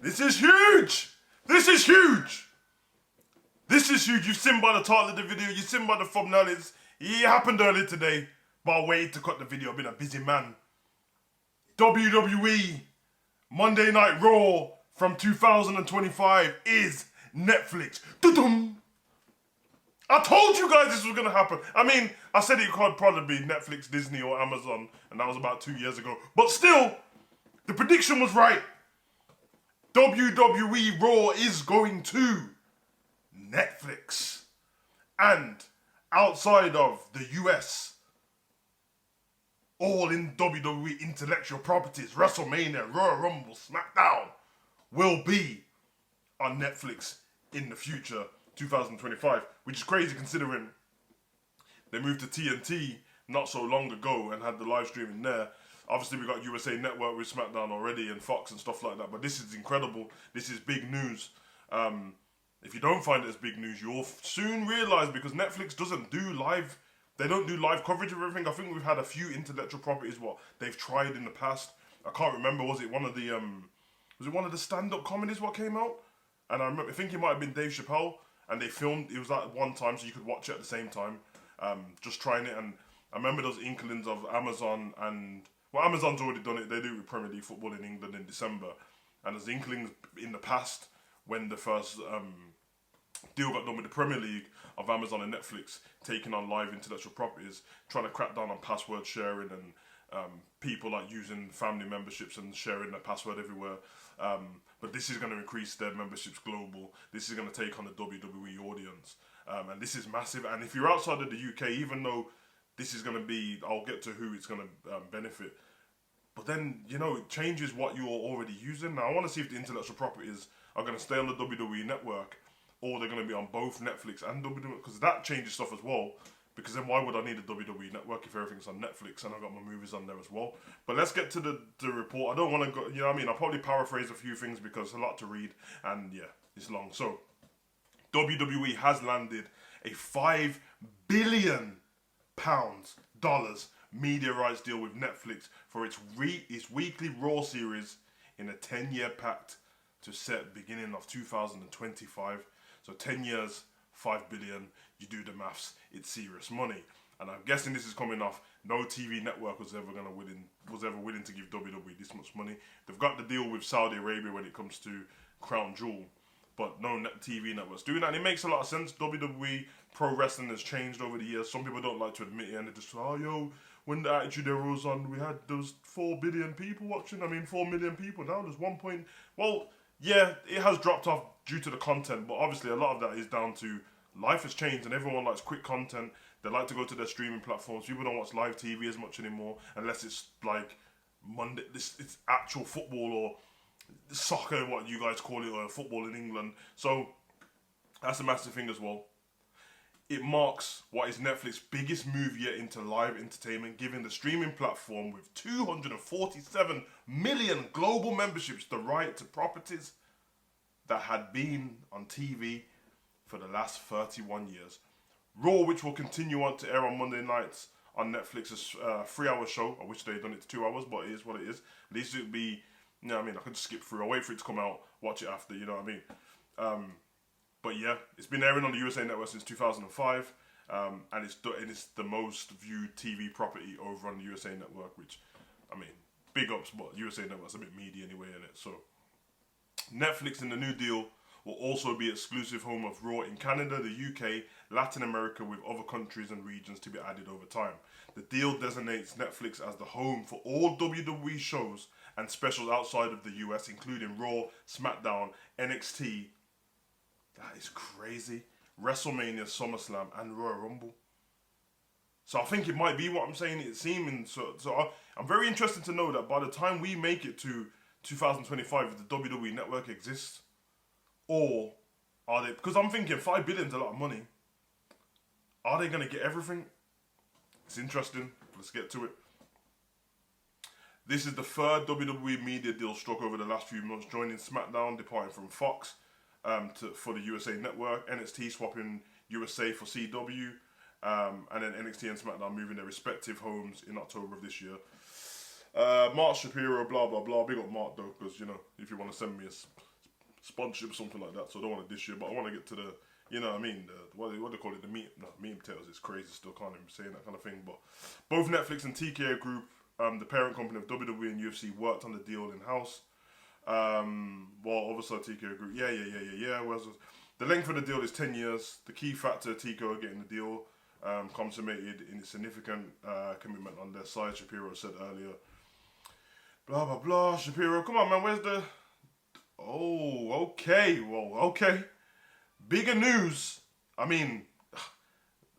This is huge! This is huge! This is huge. You've seen by the title of the video, you've seen by the thumbnail. It happened earlier today, but I waited to cut the video. I've been a busy man. WWE Monday Night Raw from 2025 is Netflix. Doo-dum. I told you guys this was going to happen. I mean, I said it could probably be Netflix, Disney, or Amazon, and that was about 2 years ago. But still, the prediction was right. WWE Raw is going to Netflix. And outside of the US, all in WWE intellectual properties, WrestleMania, Royal Rumble, SmackDown, will be on Netflix in the future, 2025, which is crazy considering they moved to TNT not so long ago and had the live streaming there. Obviously, we got USA Network with SmackDown already and Fox and stuff like that, but this is incredible. This is big news. If you don't find it as big news, you'll soon realize, because Netflix doesn't do live, they don't do live coverage of everything. I think we've had a few intellectual properties what they've tried in the past. I can't remember, was it one of the stand-up comedies what came out? And I think it might have been Dave Chappelle, and they filmed, it was at one time so you could watch it at the same time, just trying it. And I remember those inklings of Amazon and, well, Amazon's already done it, they do it with Premier League football in England in December, and there's inklings in the past when the first deal got done with the Premier League of Amazon and Netflix taking on live intellectual properties, trying to crack down on password sharing and people like using family memberships and sharing their password everywhere. But this is going to increase their memberships global. This is going to take on the WWE audience. And this is massive. And if you're outside of the UK, even though this is going to be, I'll get to who it's going to benefit. But then, you know, it changes what you're already using. Now, I want to see if the intellectual properties are going to stay on the WWE network, or they're going to be on both Netflix and WWE, because that changes stuff as well. Because then why would I need a WWE network if everything's on Netflix and I've got my movies on there as well? But let's get to the report. I don't want to go, you know what I mean? I'll probably paraphrase a few things because it's a lot to read, and yeah, it's long. So, WWE has landed a $5 billion media rights deal with Netflix for its weekly Raw series in a 10-year pact to set beginning of 2025. So 10 years, 5 billion, you do the maths, it's serious money. And I'm guessing this is coming off no TV network was ever willing to give WWE this much money. They've got the deal with Saudi Arabia when it comes to Crown Jewel, but no TV networks doing that. And it makes a lot of sense. WWE pro wrestling has changed over the years. Some people don't like to admit it, and they just, oh yo, when the Attitude Era was on, we had those 4 billion people watching. 4 million people. Now there's 1 point. Well, yeah, it has dropped off due to the content, but obviously a lot of that is down to life has changed and everyone likes quick content. They like to go to their streaming platforms. People don't watch live TV as much anymore unless it's like Monday. It's actual football or soccer, what you guys call it, or football in England. So that's a massive thing as well. It marks what is Netflix's biggest move yet into live entertainment, giving the streaming platform with 247 million global memberships the right to properties that had been on TV for the last 31 years. Raw, which will continue on to air on Monday nights on Netflix's 3-hour show. I wish they'd done it to 2 hours, but it is what it is. At least it would be, you know what I mean, I could just skip through. I'll wait for it to come out, watch it after, you know what I mean. But yeah, it's been airing on the USA Network since 2005, and it's the most viewed TV property over on the USA Network, which, I mean, big ups, but USA Network's a bit meaty anyway, innit? So, Netflix in the new deal will also be exclusive home of Raw in Canada, the UK, Latin America, with other countries and regions to be added over time. The deal designates Netflix as the home for all WWE shows and specials outside of the US, including Raw, SmackDown, NXT. That is crazy. WrestleMania, SummerSlam, and Royal Rumble. So I think it might be what I'm saying. It's seeming so. I'm very interested to know that by the time we make it to 2025, if the WWE network exists, or are they? Because I'm thinking 5 billion is a lot of money. Are they going to get everything? It's interesting. Let's get to it. This is the third WWE media deal struck over the last few months, joining SmackDown departing from Fox for the USA Network, NXT swapping USA for CW, and then NXT and SmackDown moving their respective homes in October of this year. Mark Shapiro, blah, blah, blah. Big up Mark, though, because, you know, if you want to send me sponsorship or something like that. So I don't want to dish you, but I want to get to the, you know what I mean, what do they call it, the meat potatoes. It's crazy, still can't even say that kind of thing. But both Netflix and TKO Group, the parent company of WWE and UFC, worked on the deal in-house. Well, obviously TKO Group, yeah. The length of the deal is 10 years. The key factor, TKO getting the deal consummated in a significant commitment on their side, Shapiro said earlier. Blah, blah, blah. Shapiro, come on, man, where's the... Oh, okay, well, okay. Bigger news. I mean,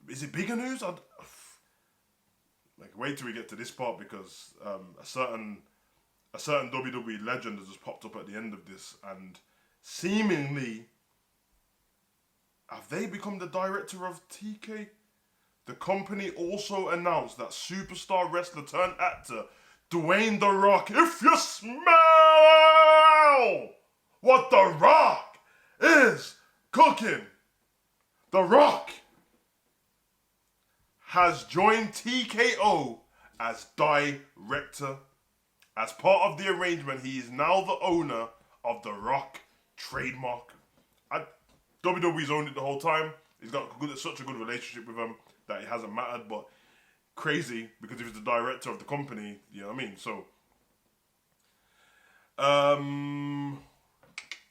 is it bigger news? Wait till we get to this part, because a certain WWE legend has just popped up at the end of this, and seemingly, have they become the director of TK? The company also announced that superstar wrestler turned actor Dwayne The Rock, if you smell what The Rock is cooking, The Rock has joined TKO as director. As part of the arrangement, he is now the owner of The Rock trademark. WWE's owned it the whole time. He's got such a good relationship with them that it hasn't mattered, but crazy, because he was the director of the company, you know what I mean? So,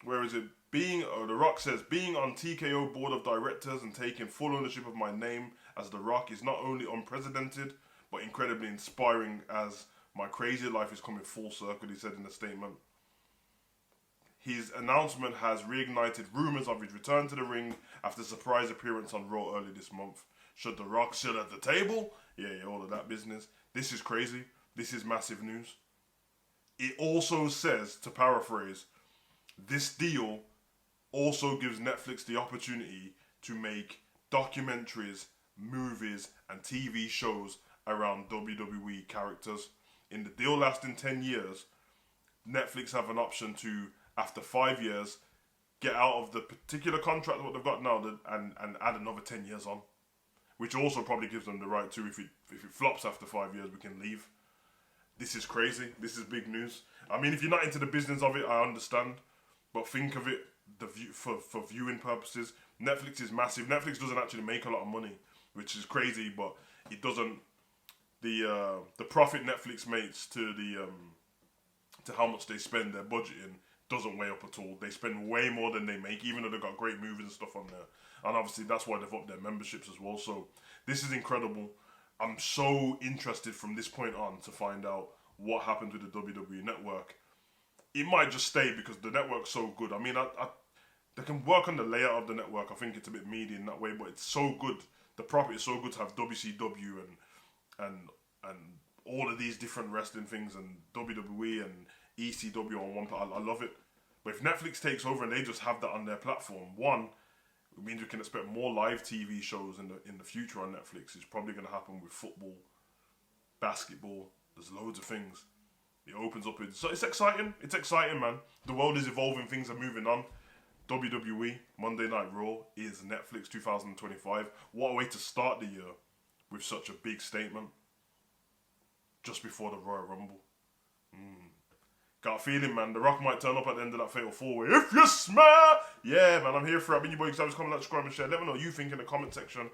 where is it? The Rock says, being on TKO board of directors and taking full ownership of my name as The Rock is not only unprecedented, but incredibly inspiring, as my crazy life is coming full circle, he said in a statement. His announcement has reignited rumours of his return to the ring after a surprise appearance on Raw early this month. Should The Rock sit at the table? Yeah, all of that business. This is crazy. This is massive news. It also says, to paraphrase, this deal also gives Netflix the opportunity to make documentaries, movies, and TV shows around WWE characters. In the deal lasting 10 years, Netflix have an option to, after 5 years, get out of the particular contract what they've got now and add another 10 years on. Which also probably gives them the right to, if it flops after 5 years, we can leave. This is crazy. This is big news. I mean, if you're not into the business of it, I understand. But think of it for viewing purposes. Netflix is massive. Netflix doesn't actually make a lot of money, which is crazy, but it doesn't... The profit Netflix makes to how much they spend their budgeting doesn't weigh up at all. They spend way more than they make, even though they've got great movies and stuff on there. And obviously that's why they've upped their memberships as well. So this is incredible. I'm so interested from this point on to find out what happens with the WWE network. It might just stay because the network's so good. I mean, they can work on the layout of the network. I think it's a bit meaty in that way, but it's so good. The property is so good to have WCW and all of these different wrestling things and WWE and ECW on one part. I love it. But if Netflix takes over and they just have that on their platform, one, it means we can expect more live TV shows in the future on Netflix. It's probably going to happen with football, basketball. There's loads of things. It opens up. So it's exciting. It's exciting, man. The world is evolving. Things are moving on. WWE, Monday Night Raw, is Netflix 2025. What a way to start the year with such a big statement. Just before the Royal Rumble. Got a feeling, man. The Rock might turn up at the end of that Fatal 4-Way. If you smell... Yeah, man, I'm here for it. I've been your boy, Xavier. Comment, like, subscribe, and share. Let me know what you think in the comment section.